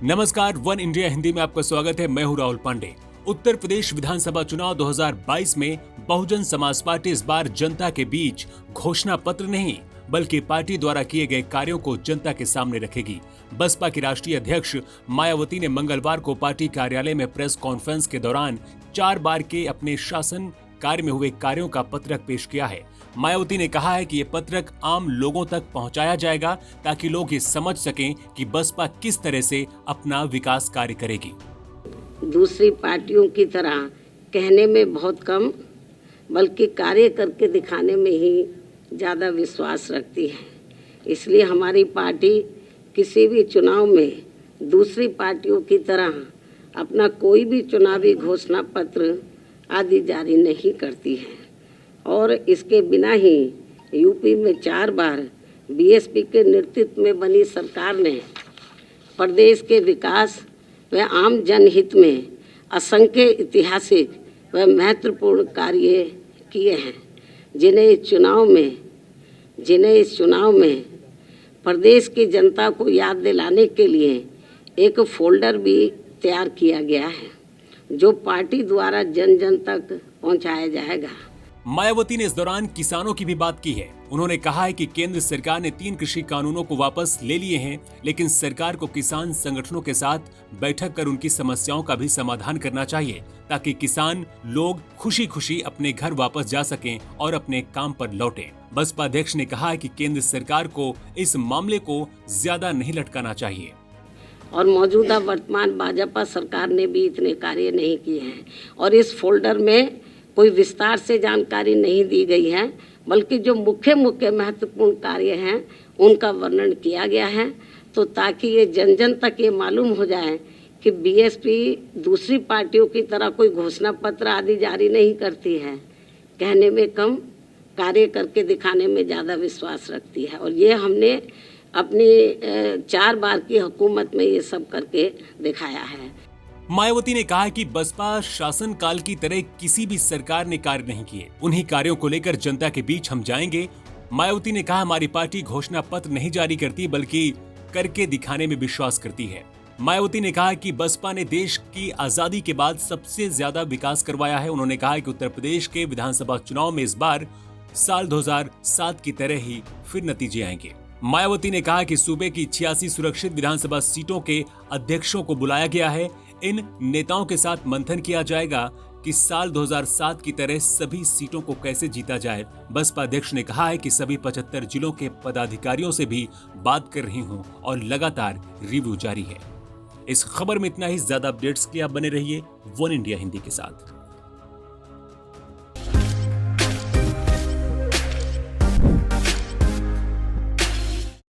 नमस्कार, one India Hindi में आपका स्वागत है। मैं हूं राहुल पांडे। उत्तर प्रदेश विधानसभा चुनाव 2022 में बहुजन समाज पार्टी इस बार जनता के बीच घोषणा पत्र नहीं बल्कि पार्टी द्वारा किए गए कार्यों को जनता के सामने रखेगी। बसपा की राष्ट्रीय अध्यक्ष मायावती ने मंगलवार को पार्टी कार्यालय में प्रेस कॉन्फ्रेंस के दौरान 4 बार के अपने शासन कार्य में हुए कार्यों का पत्रक पेश किया है। मायावती ने कहा है कि ये पत्रक आम लोगों तक पहुंचाया जाएगा ताकि लोग ये समझ सकें कि बसपा किस तरह से अपना विकास कार्य करेगी। दूसरी पार्टियों की तरह कहने में बहुत कम बल्कि कार्य करके दिखाने में ही ज़्यादा विश्वास रखती है। इसलिए हमारी पार्टी किसी भी चुनाव में दूसरी पार्टियों की तरह अपना कोई भी चुनावी घोषणा पत्र आदि जारी नहीं करती है और इसके बिना ही यूपी में 4 बार बीएसपी के नेतृत्व में बनी सरकार ने प्रदेश के विकास व आम जनहित में असंख्य ऐतिहासिक व महत्वपूर्ण कार्य किए हैं, जिन्हें इस चुनाव में प्रदेश की जनता को याद दिलाने के लिए एक फोल्डर भी तैयार किया गया है जो पार्टी द्वारा जन जन तक पहुंचाया जाएगा। मायावती ने इस दौरान किसानों की भी बात की है। उन्होंने कहा है कि केंद्र सरकार ने 3 कृषि कानूनों को वापस ले लिए हैं, लेकिन सरकार को किसान संगठनों के साथ बैठक कर उनकी समस्याओं का भी समाधान करना चाहिए ताकि किसान लोग खुशी खुशी अपने घर वापस जा सकें और अपने काम पर लौटें। बसपा अध्यक्ष ने कहा है कि केंद्र सरकार को इस मामले को ज्यादा नहीं लटकाना चाहिए और मौजूदा वर्तमान भाजपा सरकार ने भी इतने कार्य नहीं किए हैं और इस फोल्डर में कोई विस्तार से जानकारी नहीं दी गई है, बल्कि जो मुख्य महत्वपूर्ण कार्य हैं उनका वर्णन किया गया है, तो ताकि ये जन जन तक ये मालूम हो जाए कि बीएसपी दूसरी पार्टियों की तरह कोई घोषणा पत्र आदि जारी नहीं करती है, कहने में कम कार्य करके दिखाने में ज़्यादा विश्वास रखती है। और ये हमने अपनी 4 बार की हुकूमत में ये सब करके दिखाया है। मायावती ने कहा कि बसपा शासन काल की तरह किसी भी सरकार ने कार्य नहीं किए, उन्हीं कार्यों को लेकर जनता के बीच हम जाएंगे। मायावती ने कहा हमारी पार्टी घोषणा पत्र नहीं जारी करती बल्कि करके दिखाने में विश्वास करती है। मायावती ने कहा कि बसपा ने देश की आजादी के बाद सबसे ज्यादा विकास करवाया है। उन्होंने कहा कि उत्तर प्रदेश के विधानसभा चुनाव में इस बार साल 2007 की तरह ही फिर नतीजे आएंगे। मायावती ने कहा कि सूबे की 86 सुरक्षित विधानसभा सीटों के अध्यक्षों को बुलाया गया है। इन नेताओं के साथ मंथन किया जाएगा कि साल 2007 की तरह सभी सीटों को कैसे जीता जाए। बसपा अध्यक्ष ने कहा है कि सभी 75 जिलों के पदाधिकारियों से भी बात कर रही हूं और लगातार रिव्यू जारी है। इस खबर में इतना ही। ज्यादा अपडेट्स के लिए आप बने रहिए वन इंडिया हिंदी के साथ।